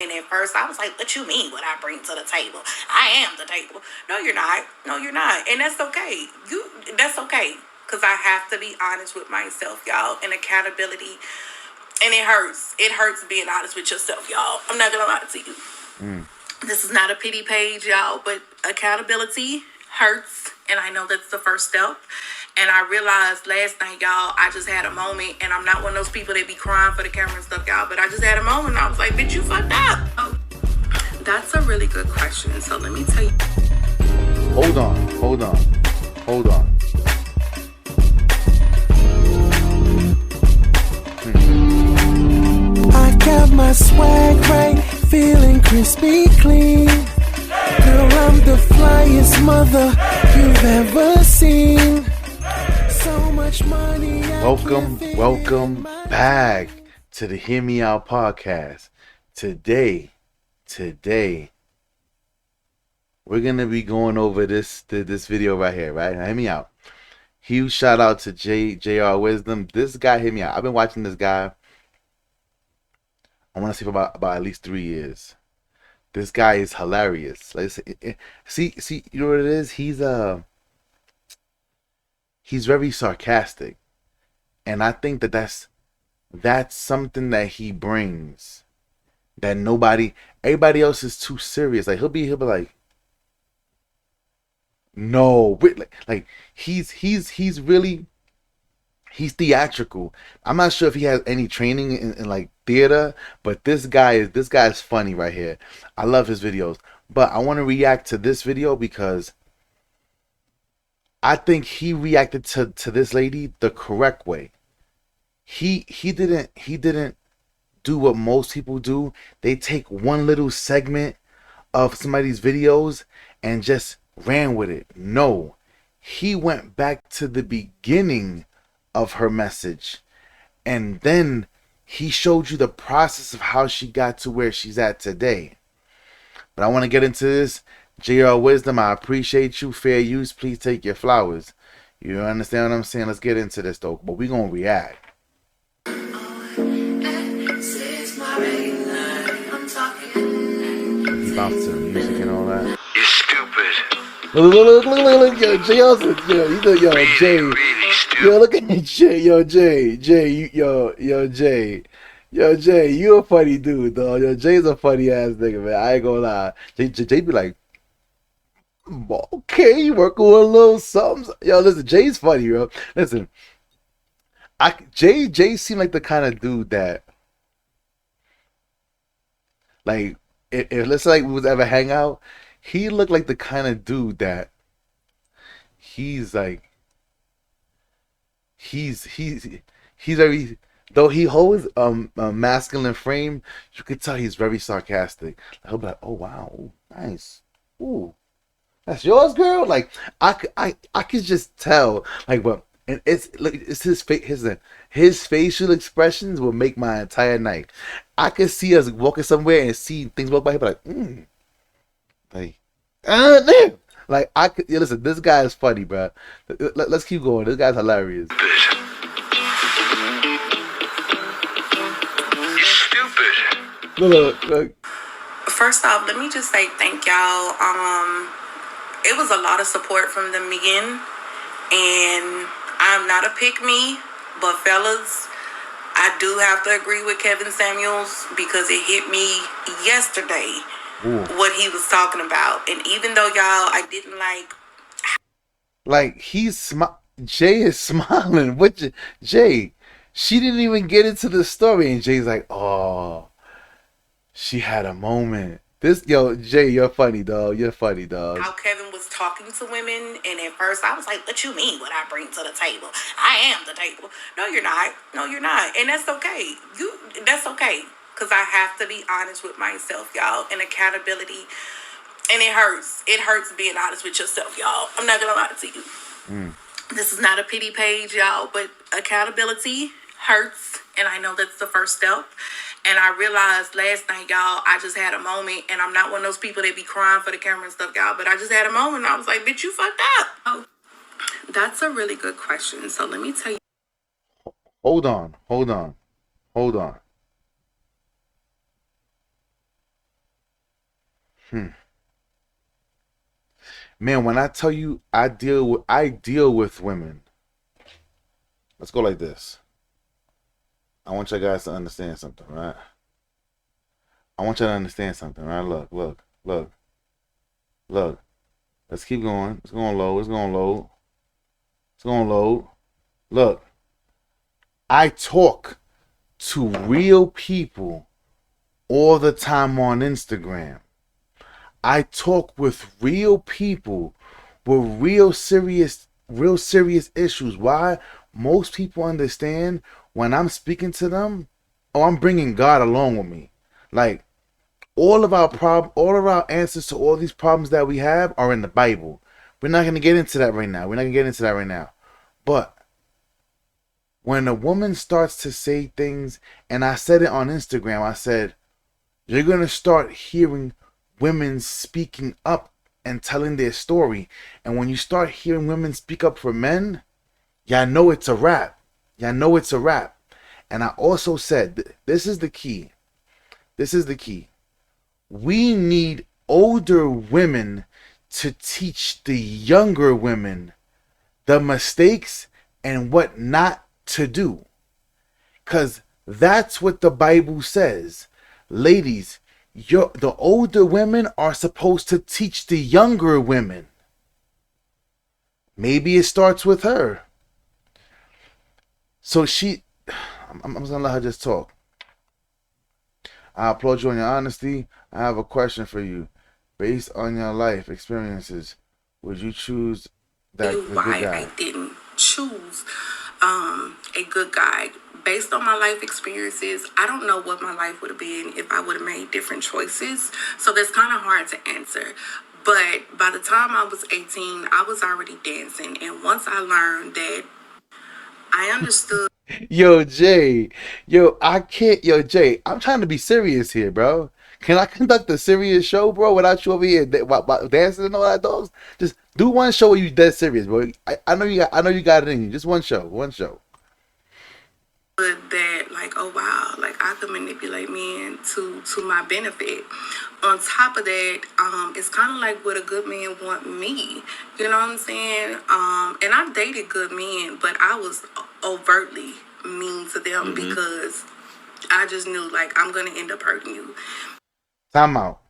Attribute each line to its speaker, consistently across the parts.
Speaker 1: And at first, I was like, what you mean what I bring to the table? I am the table. No, you're not. No, you're not. And that's okay. That's okay. Because I have to be honest with myself, y'all. And accountability. And it hurts. It hurts being honest with yourself, y'all. I'm not going to lie to you. This is not a pity page, y'all. But accountability hurts. And I know that's the first step. And I realized last night, y'all, I just had a moment. And I'm not one of those people that be crying for the camera and stuff, y'all. But I just had a moment. And I was like, bitch, you fucked up. Oh, that's a really good question. So let me tell you.
Speaker 2: Hold on.
Speaker 3: I got my swag right, feeling crispy clean. Girl, I'm the flyest mother you've ever seen. So much money.
Speaker 2: Welcome back to the Hear Me Out podcast. Today, we're gonna be going over this video right here, right? Now, hear me out. Huge shout out to JR Wisdom. This guy hit me out. I've been watching this guy, I want to say for about at least 3 years. This guy is hilarious. Like, see, you know what it is? He's very sarcastic, and I think that's something that he brings that everybody else is too serious. Like he'll be like, no, like he's theatrical. I'm not sure if he has any training in like theater, but this guy is funny right here. I love his videos. But I want to react to this video because I think he reacted to this lady the correct way. He didn't do what most people do. They take one little segment of somebody's videos and just ran with it. No. He went back to the beginning of her message, and then he showed you the process of how she got to where she's at today. But I want to get into this. JR Wisdom, I appreciate you. Fair use, please take your flowers. You understand what I'm saying? Let's get into this though, but we're gonna react. He bounced to the music and all that.
Speaker 4: You're stupid.
Speaker 2: Look, yo, Jay also, Jay,
Speaker 4: Really stupid.
Speaker 2: yo, look at Jay, Jay, you a funny dude, though. Yo, Jay's a funny ass nigga, man. I ain't gonna lie. Jay be like, okay, you working with a little something. Yo, listen, Jay's funny, bro. Listen, Jay seemed like the kind of dude that, like, if let's say like we was ever hang out, he looked like the kind of dude that he's like he's very, though he holds a masculine frame, you could tell he's very sarcastic. He'll be like, oh wow, ooh, nice, ooh, that's yours, girl. Like I could just tell, like, but and it's his face, his facial expressions will make my entire night. I could see us walking somewhere and see things walk by him, like like damn. Like I could, yeah, listen, this guy is funny, bro. Let's keep going. This guy's hilarious.
Speaker 4: You're stupid.
Speaker 2: Look.
Speaker 1: First off, let me just say thank y'all. It was a lot of support from the men, and I'm not a pick me, but fellas, I do have to agree with Kevin Samuels because it hit me yesterday.
Speaker 2: Ooh.
Speaker 1: What he was talking about. And even though y'all, I didn't
Speaker 2: like Jay is smiling. Jay? She didn't even get into the story, and Jay's like, oh, she had a moment. Jay, you're funny, dog. You're funny, dog.
Speaker 1: how Kevin was talking to women, and at first I was like, what you mean what I bring to the table? I am the table. No, you're not. No, you're not. And that's okay. That's okay. Because I have to be honest with myself, y'all. And accountability. And it hurts. It hurts being honest with yourself, y'all. I'm not going to lie to you. This is not a pity page, y'all. But accountability hurts. And I know that's the first step. And I realized last night, y'all, I just had a moment. And I'm not one of those people that be crying for the camera and stuff, y'all. But I just had a moment. And I was like, bitch, you fucked up. Oh, that's a really good question. So let me tell you.
Speaker 2: Hold on. Man, when I tell you I deal with women. Let's go like this. I want you guys to understand something, right? I want you to understand something, right? Look. Let's keep going. It's going low. It's going low. It's going low. Look, I talk to real people all the time on Instagram. I talk with real people with real serious issues. Why? Most people understand when I'm speaking to them, oh, I'm bringing God along with me. Like all of our answers to all these problems that we have are in the Bible. We're not gonna get into that right now. But when a woman starts to say things, and I said it on Instagram, I said, you're gonna start hearing women speaking up and telling their story. And when you start hearing women speak up for men, y'all know it's a wrap. And I also said, this is the key. We need older women to teach the younger women the mistakes and what not to do. Because that's what the Bible says. Ladies, the older women are supposed to teach the younger women. Maybe it starts with her. So I'm just gonna let her just talk. I applaud you on your honesty. I have a question for you. Based on your life experiences, would you choose that the good
Speaker 1: Why
Speaker 2: guy?
Speaker 1: I didn't choose a good guy. Based on my life experiences, I don't know what my life would have been if I would have made different choices. So that's kind of hard to answer. But by the time I was 18, I was already dancing. And once I learned that I understood
Speaker 2: Yo, Jay. Jay, I'm trying to be serious here, bro. Can I conduct a serious show, bro, without you over here dancing and all that, dogs? Just do one show where you dead serious, bro. I know you got it in you. Just one show.
Speaker 1: that, like, oh wow, like I could manipulate men to my benefit. On top of that, it's kind of like what a good man want me. You know what I'm saying? And I've dated good men, but I was overtly mean to them because I just knew, like, I'm gonna end up hurting you.
Speaker 2: Time out.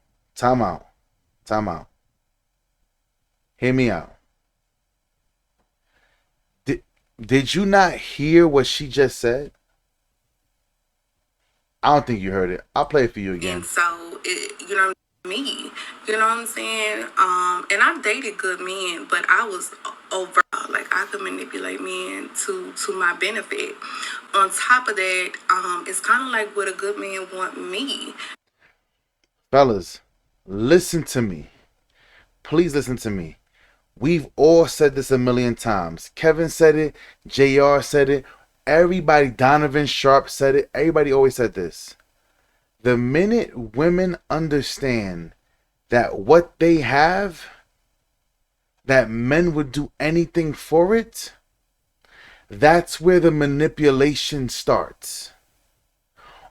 Speaker 2: Hear me out. Did you not hear what she just said? I don't think you heard it. I'll play it for you again.
Speaker 1: And so, you know, me, you know what I'm saying? And I've dated good men, but I was over, like I could manipulate men to my benefit. On top of that, it's kind of like what a good man want me.
Speaker 2: Fellas, listen to me. Please listen to me. We've all said this a million times. Kevin said it. JR said it. Everybody, Donovan Sharp said it. Everybody always said this. The minute women understand that what they have, that men would do anything for it, that's where the manipulation starts.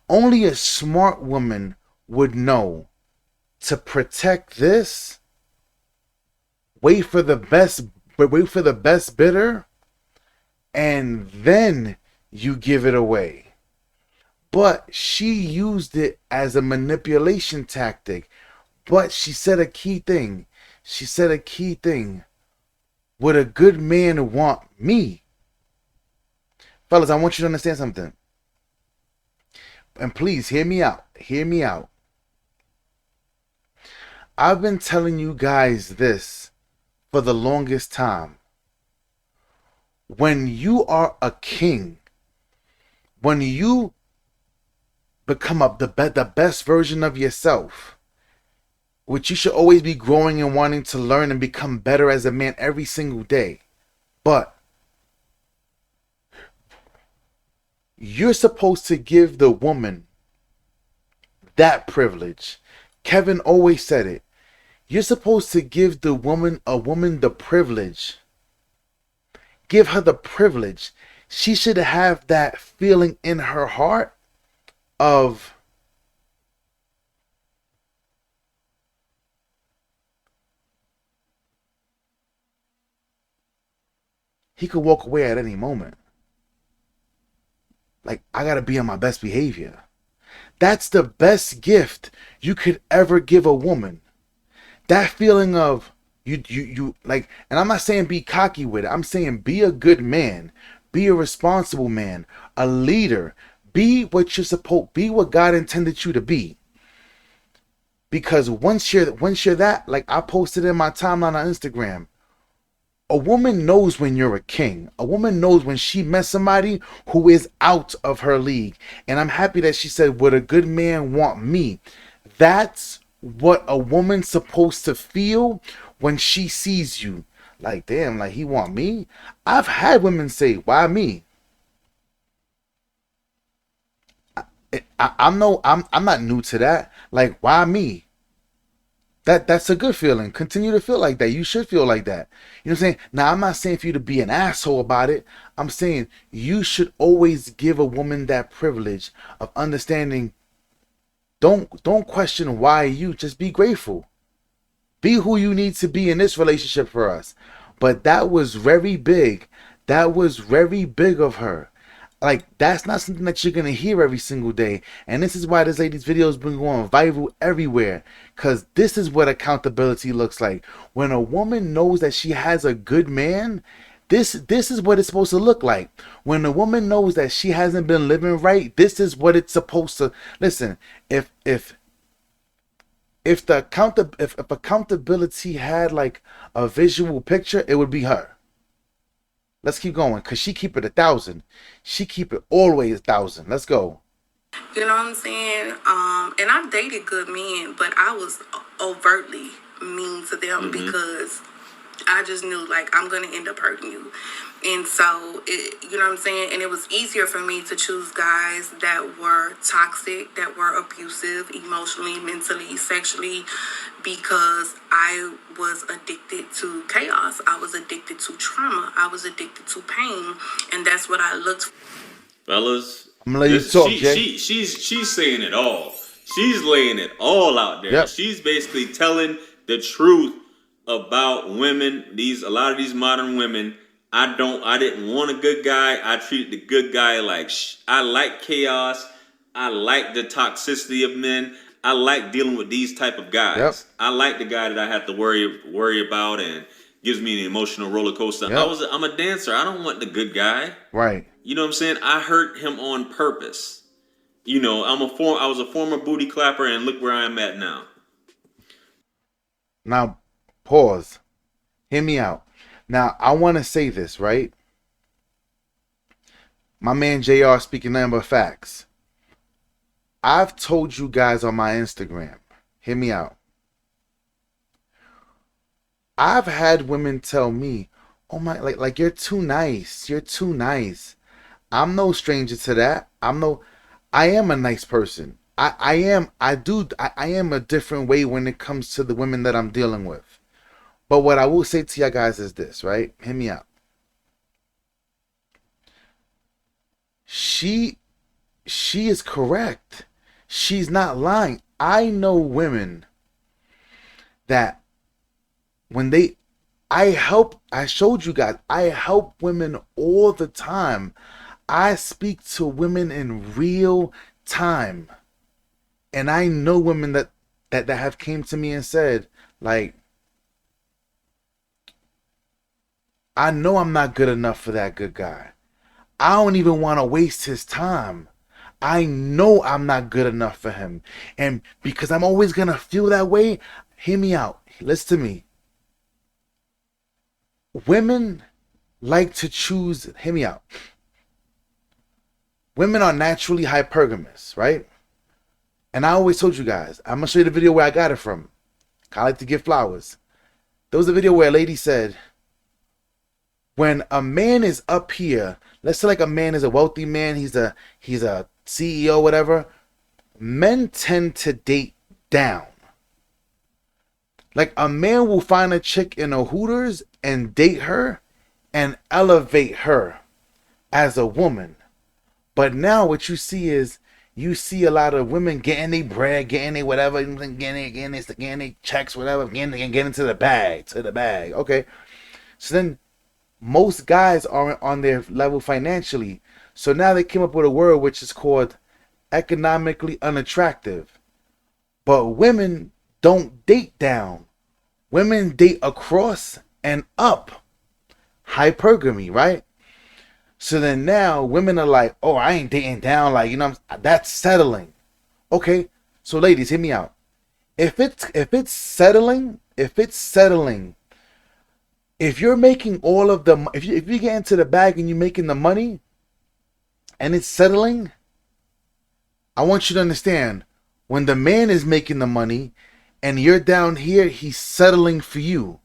Speaker 2: Only a smart woman would know to protect this, wait for the best bidder, and then you give it away. But she used it as a manipulation tactic. But she said a key thing. Would a good man want me? Fellas, I want you to understand something. And please hear me out. I've been telling you guys this for the longest time. When you are a king, when you become the best version of yourself, which you should always be growing and wanting to learn and become better as a man every single day. But you're supposed to give the woman that privilege. Kevin always said it. You're supposed to give a woman the privilege. Give her the privilege. She should have that feeling in her heart of he could walk away at any moment. Like, I gotta be on my best behavior. That's the best gift you could ever give a woman. That feeling of you like, and I'm not saying be cocky with it. I'm saying be a good man, be a responsible man, a leader. Be what you're supposed. Be what God intended you to be. Because once you're that, like I posted in my timeline on Instagram, a woman knows when you're a king. A woman knows when she met somebody who is out of her league. And I'm happy that she said, would a good man want me? That's what a woman's supposed to feel when she sees you. Like, damn, like he want me? I've had women say, why me? I'm not new to that. Like, why me? That's a good feeling. Continue to feel like that. You should feel like that. You know what I'm saying? Now, I'm not saying for you to be an asshole about it. I'm saying you should always give a woman that privilege of understanding. Don't question why you. Just be grateful. Be who you need to be in this relationship for us. But that was very big. That was very big of her. Like, that's not something that you're going to hear every single day. And this is why this lady's videos been going viral everywhere. Because this is what accountability looks like. When a woman knows that she has a good man, this is what it's supposed to look like. When a woman knows that she hasn't been living right, this is what it's supposed to... Listen, if accountability had like a visual picture, it would be her. Let's keep going, because she keep it 1,000. She keep it always 1,000. Let's go.
Speaker 1: You know what I'm saying? And I've dated good men, but I was overtly mean to them because I just knew, like, I'm going to end up hurting you. And so, you know what I'm saying? And it was easier for me to choose guys that were toxic, that were abusive, emotionally, mentally, sexually, because I was addicted to chaos. I was addicted to trauma. I was addicted to pain. And that's what I looked for.
Speaker 5: Fellas,
Speaker 2: I'm gonna let you talk, Jay.
Speaker 5: she's saying it all. She's laying it all out there.
Speaker 2: Yep.
Speaker 5: She's basically telling the truth about women. A lot of these modern women. I didn't want a good guy. I treated the good guy like I like chaos. I like the toxicity of men. I like dealing with these type of guys.
Speaker 2: Yep.
Speaker 5: I like the guy that I have to worry about and gives me an emotional roller coaster.
Speaker 2: Yep.
Speaker 5: I'm a dancer. I don't want the good guy.
Speaker 2: Right.
Speaker 5: You know what I'm saying? I hurt him on purpose. You know, I was a former booty clapper, and look where I am at now.
Speaker 2: Now, pause. Hear me out. Now, I want to say this, right? My man JR speaking nothing but facts. I've told you guys on my Instagram. Hear me out. I've had women tell me, oh my, like you're too nice. You're too nice. I'm no stranger to that. I am a nice person. I am a different way when it comes to the women that I'm dealing with. But what I will say to you guys is this, right? Hear me out. She is correct. She's not lying. I know women that when I showed you guys, I help women all the time. I speak to women in real time. And I know women that have came to me and said, like, I know I'm not good enough for that good guy. I don't even want to waste his time. I know I'm not good enough for him. And because I'm always going to feel that way, hear me out. Listen to me. Women like to choose, hear me out. Women are naturally hypergamous, right? And I always told you guys, I'm going to show you the video where I got it from. I like to give flowers. There was a video where a lady said, when a man is up here, let's say like a man is a wealthy man, he's a CEO, whatever, men tend to date down. Like a man will find a chick in a Hooters and date her and elevate her as a woman. But now what you see is, you see a lot of women getting their bread, getting their whatever, getting their checks, whatever, getting to the bag. Okay. So then most guys aren't on their level financially. So now they came up with a word which is called economically unattractive. But women don't date down. Women date across and up. Hypergamy, right? So then now women are like, oh, I ain't dating down. Like, you know, that's settling. Okay, so ladies, hear me out. If it's settling, if you're making all of the, if you get into the bag and you're making the money, and it's settling, I want you to understand, when the man is making the money, and you're down here, he's settling for you,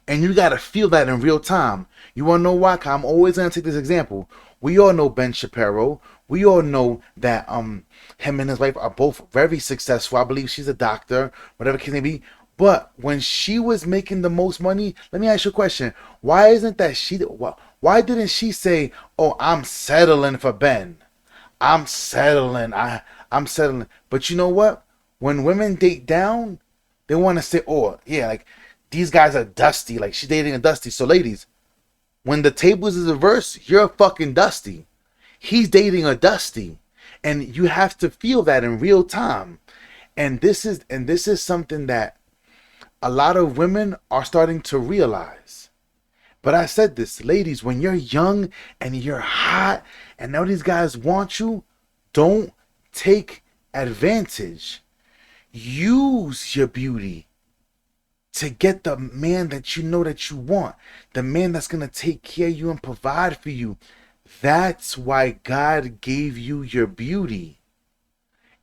Speaker 2: and you gotta feel that in real time. You wanna know why? 'Cause I'm always gonna take this example. We all know Ben Shapiro. We all know that him and his wife are both very successful. I believe she's a doctor, whatever case may be. But when she was making the most money, let me ask you a question. Why isn't that she? Why didn't she say, "Oh, I'm settling for Ben. I'm settling. I'm settling." But you know what? When women date down, they want to say, "Oh, yeah, like these guys are dusty. Like she's dating a dusty." So, ladies, when the tables is reversed, you're a fucking dusty. He's dating a dusty, and you have to feel that in real time. And this is something that a lot of women are starting to realize. But I said this, ladies, when you're young and you're hot and now these guys want you, don't take advantage. Use your beauty to get the man that you know that you want, the man that's going to take care of you and provide for you. That's why God gave you your beauty.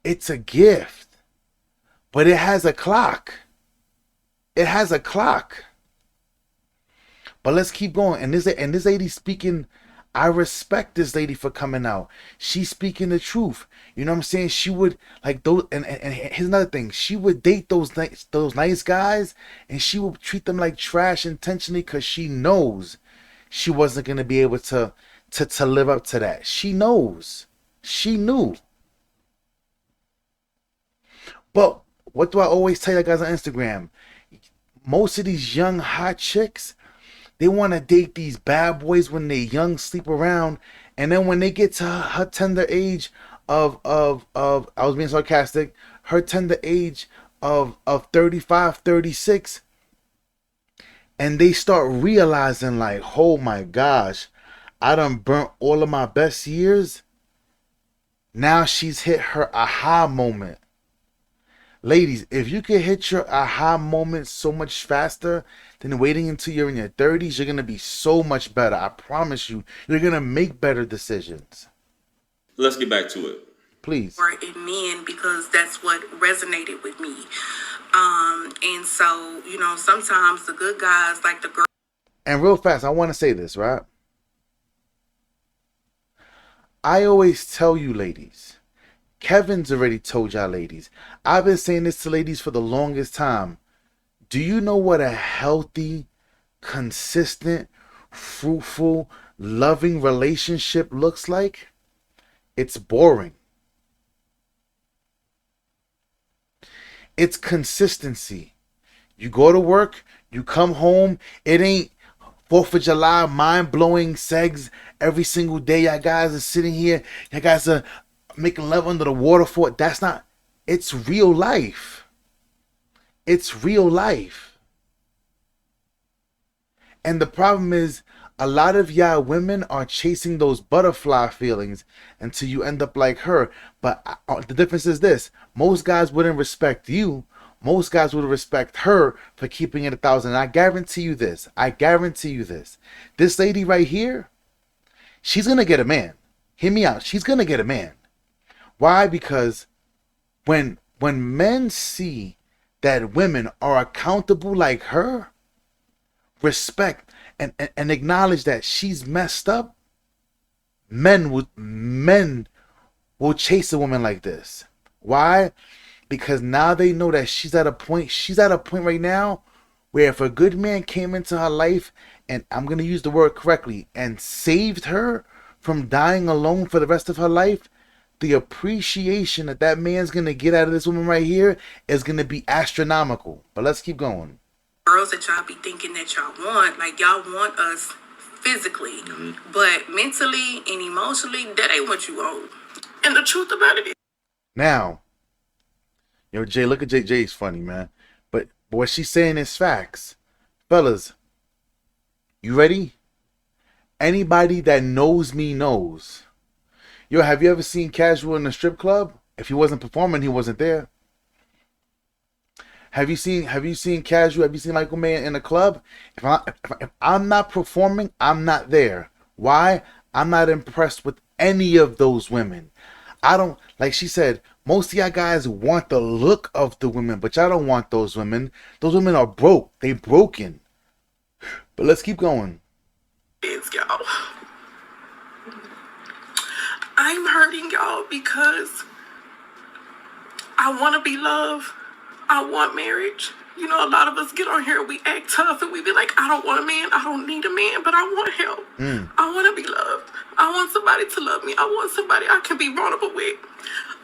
Speaker 2: It's a gift, but it has a clock. It has a clock. But let's keep going. And this lady speaking, I respect this lady for coming out. She's speaking the truth. You know what I'm saying? She would like those, and here's another thing. She would date those nice guys, and she would treat them like trash intentionally because she knows she wasn't gonna be able to live up to that. She knows. She knew. But what do I always tell you guys on Instagram? Most of these young hot chicks, they want to date these bad boys when they're young, sleep around, and then when they get to her tender age of I was being sarcastic, her tender age of 35, 36, and they start realizing like, oh my gosh, I done burnt all of my best years. Now she's hit her aha moment. Ladies, if you can hit your aha moment so much faster than waiting until you're in your 30s, you're going to be so much better. I promise you, you're going to make better decisions.
Speaker 5: Let's get back to it.
Speaker 2: Please.
Speaker 1: In men, because that's what resonated with me. And so, you know, sometimes the good guys, like the girl.
Speaker 2: And real fast, I want to say this, right? I always tell you, ladies, Kevin's already told y'all ladies. I've been saying this to ladies for the longest time. Do you know what a healthy, consistent, fruitful, loving relationship looks like? It's boring. It's consistency. You go to work, you come home, it ain't 4th of July mind-blowing segs every single day. Y'all guys are sitting here, y'all guys are making love under the waterfall. That's not, it's real life. It's real life. And the problem is, a lot of y'all women are chasing those butterfly feelings until you end up like her. But the difference is this: most guys wouldn't respect you. Most guys would respect her for keeping it 1,000. And I guarantee you this. This lady right here, she's gonna get a man. Hear me out. She's gonna get a man. Why? Because when men see that women are accountable like her, respect and acknowledge that she's messed up, men will chase a woman like this. Why? Because now they know that she's at a point right now where if a good man came into her life, and I'm going to use the word correctly, and saved her from dying alone for the rest of her life, the appreciation that man's going to get out of this woman right here is going to be astronomical. But let's keep going.
Speaker 1: Girls that y'all be thinking that y'all want, like y'all want us physically, but mentally and emotionally, that ain't what you want. And the truth about it is,
Speaker 2: Now, yo, Jay, look at Jay. Jay's funny, man. But what she's saying is facts. Fellas, you ready? Anybody that knows me knows. Yo, have you ever seen Casual in a strip club? If he wasn't performing, he wasn't there. Have you seen Casual? Have you seen Michael May in a club? If I'm not performing, I'm not there. Why? I'm not impressed with any of those women. I don't, like she said, most of y'all guys want the look of the women, but y'all don't want those women. Those women are broke. They broken. But let's keep going.
Speaker 1: y'all, I'm hurting y'all because I want to be loved. I want marriage. You know, a lot of us get on here, we act tough, and we be like, I don't want a man, I don't need a man, but I want help. I want to be loved. I want somebody to love me. I want somebody I can be vulnerable with.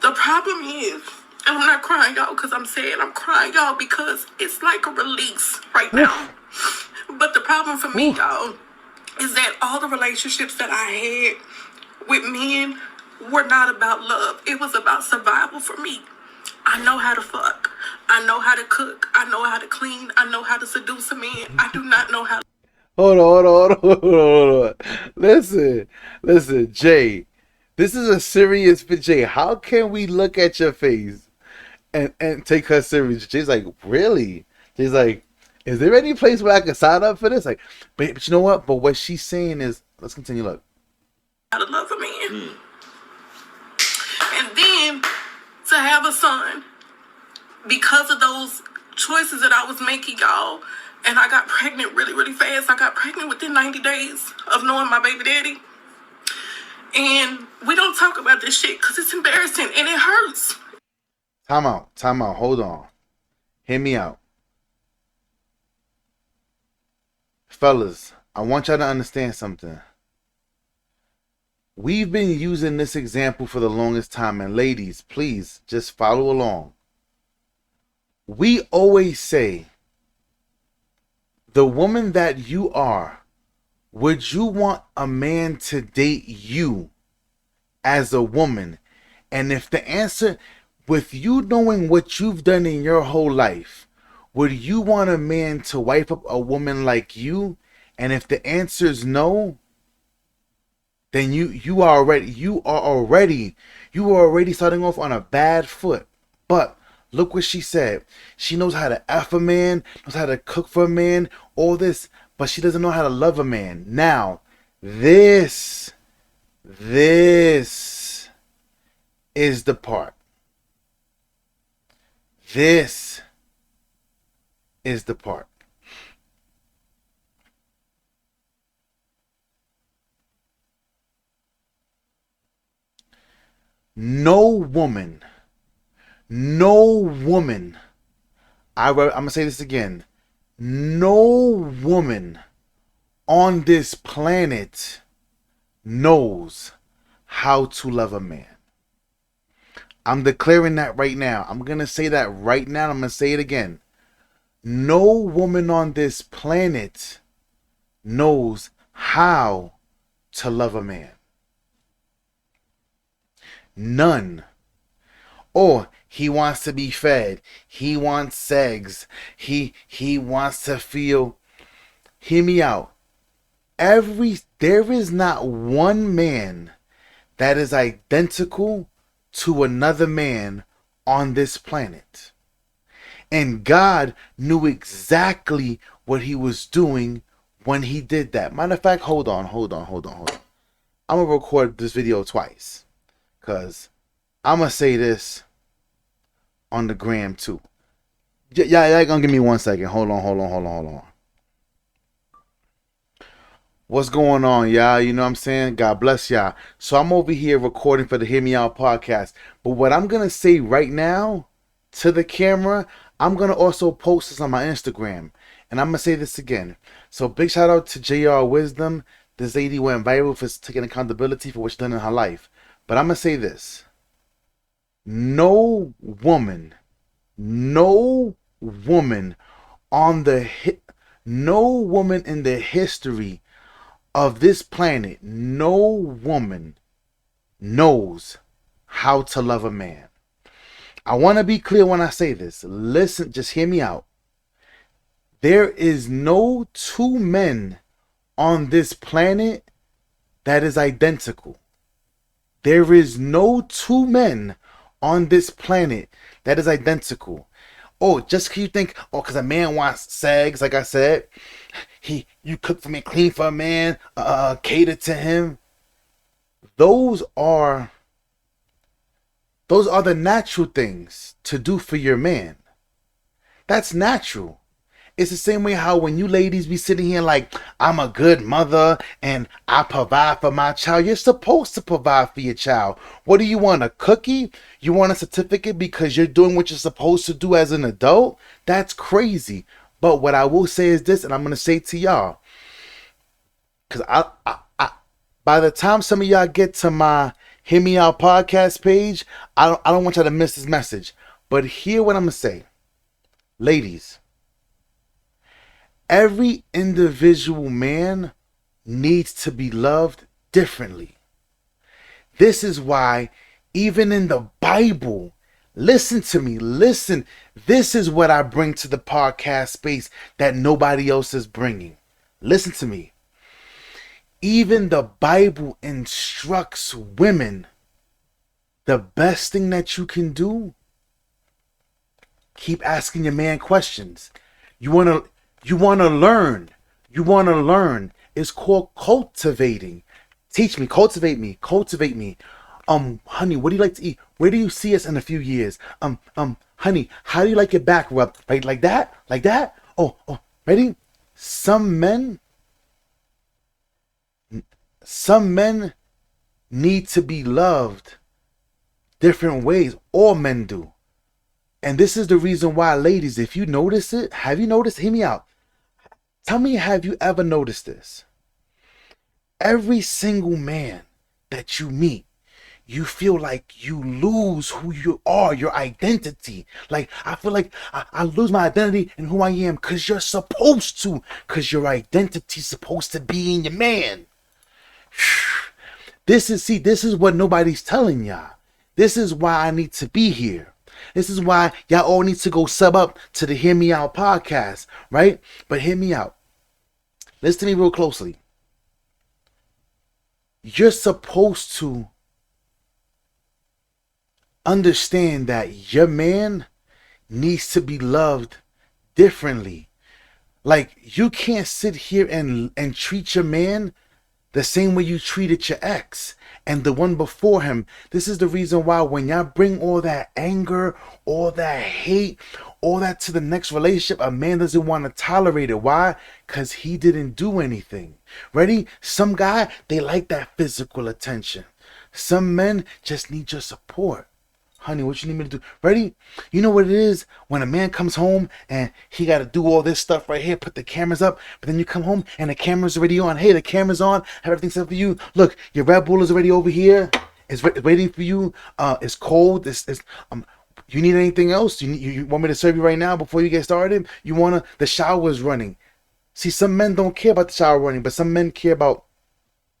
Speaker 1: The problem is, and I'm not crying, y'all, because I'm sad. I'm crying, y'all, because it's like a release right now. But the problem for me, y'all, is that all the relationships that I had with men were not about love. It was about survival for me. I know how to fuck. I know how to cook. I know how to clean. I know how to seduce a man. I do not know how to...
Speaker 2: Hold on. Listen, Jay. This is a serious fit, Jay. How can we look at your face and take her serious? Jay's like, really? Jay's like, is there any place where I can sign up for this? Like, but you know what? But what she's saying is, let's continue. Look.
Speaker 1: How to love a man. And then to have a son, because of those choices that I was making, y'all, and I got pregnant really, really fast. I got pregnant within 90 days of knowing my baby daddy. And we don't talk about this shit because it's embarrassing and it hurts.
Speaker 2: Time out. Hold on. Hear me out. Fellas, I want y'all to understand something. We've been using this example for the longest time, and ladies, please just follow along. We always say, the woman that you are, would you want a man to date you as a woman? And if the answer, with you knowing what you've done in your whole life, would you want a man to wife up a woman like you? And if the answer is no, then you are already starting off on a bad foot. But look what she said. She knows how to F a man, knows how to cook for a man, all this, but she doesn't know how to love a man. Now, this is the part. This is the part. No woman, I'm going to say this again. No woman on this planet knows how to love a man. I'm declaring that right now. I'm going to say that right now. I'm going to say it again. No woman on this planet knows how to love a man. None. Or he wants to be fed. He wants sex. He wants to feel. Hear me out. There is not one man that is identical to another man on this planet. And God knew exactly what he was doing when he did that. Matter of fact, hold on. I'm going to record this video twice. Because I'm going to say this on the gram too. Y'all going to give me 1 second. Hold on. What's going on, y'all? You know what I'm saying? God bless y'all. So I'm over here recording for the Hear Me Out podcast. But what I'm going to say right now to the camera, I'm going to also post this on my Instagram. And I'm going to say this again. So big shout out to JR Wisdom. This lady went viral for taking accountability for what she's done in her life. But I'm going to say this. No woman in the history of this planet, no woman knows how to love a man. I want to be clear when I say this. Listen, just hear me out. There is no two men on this planet that is identical. There is no two men on this planet that is identical. Oh, just 'cause you think, oh, because a man wants sex, like I said, you cook for me, clean for a man, cater to him. Those are the natural things to do for your man. That's natural. It's the same way how when you ladies be sitting here like, I'm a good mother and I provide for my child. You're supposed to provide for your child. What do you want, a cookie? You want a certificate because you're doing what you're supposed to do as an adult? That's crazy. But what I will say is this, and I'm going to say to y'all, because I by the time some of y'all get to my Hear Me Out podcast page, I don't want y'all to miss this message. But hear what I'm going to say. Ladies, every individual man needs to be loved differently. This is why even in the Bible, listen to me, listen. This is what I bring to the podcast space that nobody else is bringing. Listen to me. Even the Bible instructs women the best thing that you can do. Keep asking your man questions. You want to learn. You want to learn. It's called cultivating. Teach me, cultivate me, cultivate me. Honey, what do you like to eat? Where do you see us in a few years? Honey, how do you like your back rubbed? Right, like that? Like that? Oh, ready? Some men need to be loved different ways. All men do. And this is the reason why, ladies, if you notice it, have you noticed? Hear me out. Tell me, have you ever noticed this? Every single man that you meet, you feel like you lose who you are, your identity. Like, I feel like I lose my identity and who I am because you're supposed to, because your identity's supposed to be in your man. This is what nobody's telling y'all. This is why I need to be here. This is why y'all all need to go sub up to the Hear Me Out podcast, right? But hear me out. Listen to me real closely. You're supposed to understand that your man needs to be loved differently. Like, you can't sit here and treat your man the same way you treated your ex and the one before him. This is the reason why when y'all bring all that anger, all that hate, all that to the next relationship, a man doesn't want to tolerate it. Why? Because he didn't do anything. Ready? Some guy, they like that physical attention. Some men just need your support. Honey, what you need me to do? Ready? You know what it is? When a man comes home and he got to do all this stuff right here, put the cameras up, but then you come home and the camera's already on. Hey, the camera's on. Have everything set for you. Look, your Red Bull is already over here. It's waiting for you. It's cold. You need anything else? You want me to serve you right now before you get started? The shower's running. See, some men don't care about the shower running, but some men care about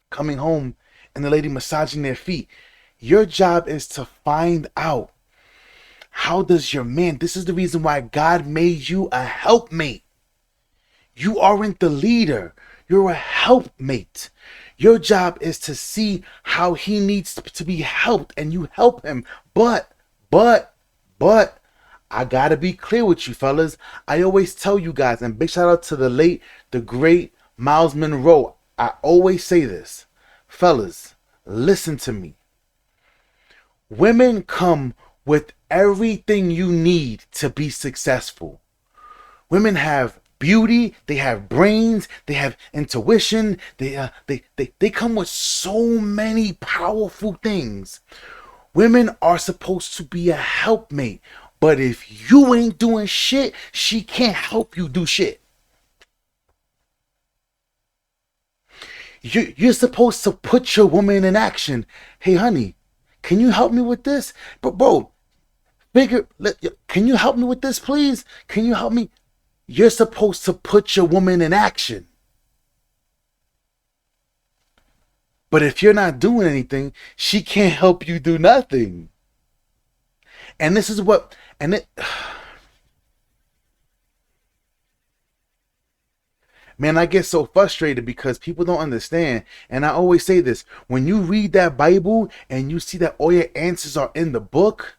Speaker 2: coming home and the lady massaging their feet. Your job is to find out, how does your man, this is the reason why God made you a helpmate. You aren't the leader. You're a helpmate. Your job is to see how he needs to be helped and you help him. But, I gotta be clear with you fellas. I always tell you guys, and big shout out to the great Miles Monroe. I always say this. Fellas, listen to me. Women come with everything you need to be successful. Women have beauty, they have brains, they have intuition, they come with so many powerful things. Women are supposed to be a helpmate, but if you ain't doing shit, she can't help you do shit. You're supposed to put your woman in action. Hey, honey, can you help me with this? But bro, can you help me with this, please? Can you help me? You're supposed to put your woman in action. But if you're not doing anything, she can't help you do nothing. And this is what, and it, man, I get so frustrated because people don't understand. And I always say this, when you read that Bible and you see that all your answers are in the book,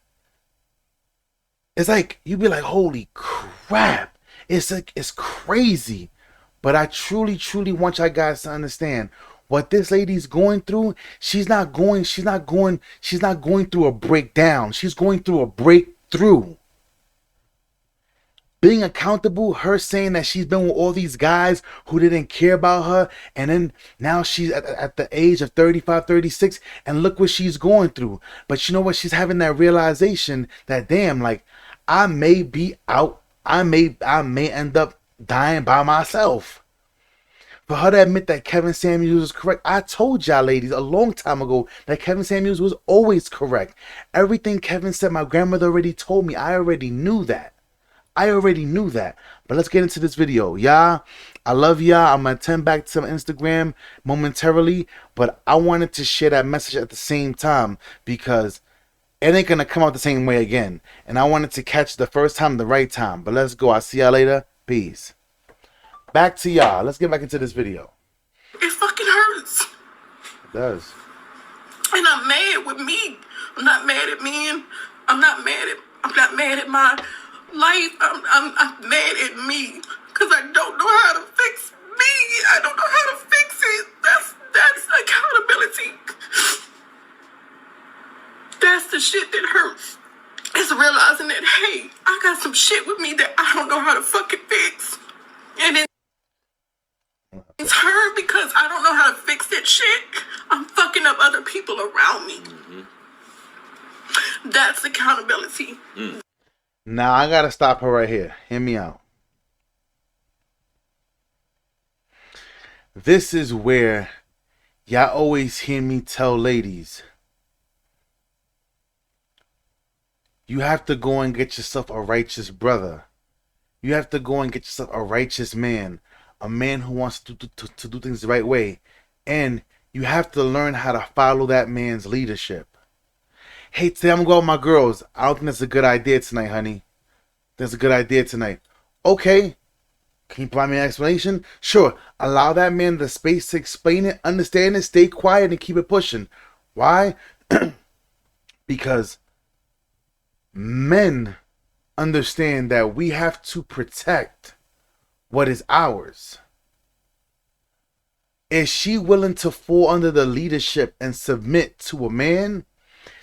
Speaker 2: it's like, you be like, holy crap. It's like, it's crazy. But I truly, truly want y'all guys to understand what this lady's going through. She's not going through a breakdown. She's going through a breakthrough. Being accountable, her saying that she's been with all these guys who didn't care about her, and then now she's at the age of 35, 36, and look what she's going through. But you know what? She's having that realization that, damn, like, I may be out. I may end up dying by myself. For her to admit that Kevin Samuels was correct, I told y'all ladies a long time ago that Kevin Samuels was always correct. Everything Kevin said, my grandmother already told me. I already knew that. But let's get into this video. Y'all, I love y'all. I'm going to turn back to my Instagram momentarily. But I wanted to share that message at the same time because it ain't going to come out the same way again. And I wanted to catch the first time the right time. But let's go. I'll see y'all later. Peace. Back to y'all. Let's get back into this video.
Speaker 1: It fucking hurts.
Speaker 2: It does.
Speaker 1: And I'm mad with me. I'm not mad at men. I'm not mad at my life. I'm mad at me. Because I don't know how to fix me. I don't know how to fix it. That's accountability. That's the shit that hurts. It's realizing that, hey, I got some shit with me that I don't know how to fucking fix. And it's her because I don't know how to fix that shit. I'm fucking up other people around me. Mm-hmm. That's accountability.
Speaker 2: Now I gotta stop her right here. Hear me out. This is where y'all always hear me tell ladies, you have to go and get yourself a righteous brother. You have to go and get yourself a righteous man. A man who wants to do things the right way. And you have to learn how to follow that man's leadership. Hey, today I'm going to go out with my girls. I don't think that's a good idea tonight, honey. That's a good idea tonight. Okay. Can you provide me an explanation? Sure. Allow that man the space to explain it, understand it, stay quiet, and keep it pushing. Why? Because men understand that we have to protect what is ours. Is she willing to fall under the leadership and submit to a man?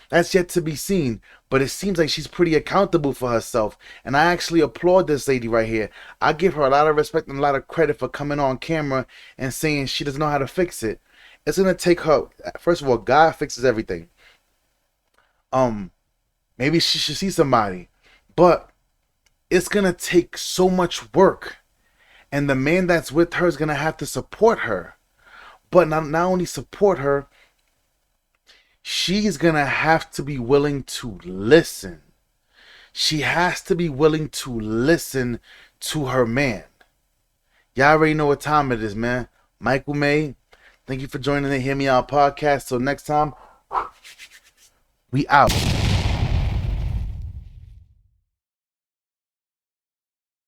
Speaker 2: That's yet to be seen. But it seems like she's pretty accountable for herself. And I actually applaud this lady right here. I give her a lot of respect and a lot of credit for coming on camera and saying she doesn't know how to fix it. It's going to take her. First of all, God fixes everything. Maybe she should see somebody. But it's going to take so much work. And the man that's with her is going to have to support her. But not only support her, she's going to have to be willing to listen. She has to be willing to listen to her man. Y'all already know what time it is, man. Michael May, thank you for joining the Hear Me Out podcast. Till next time, we out.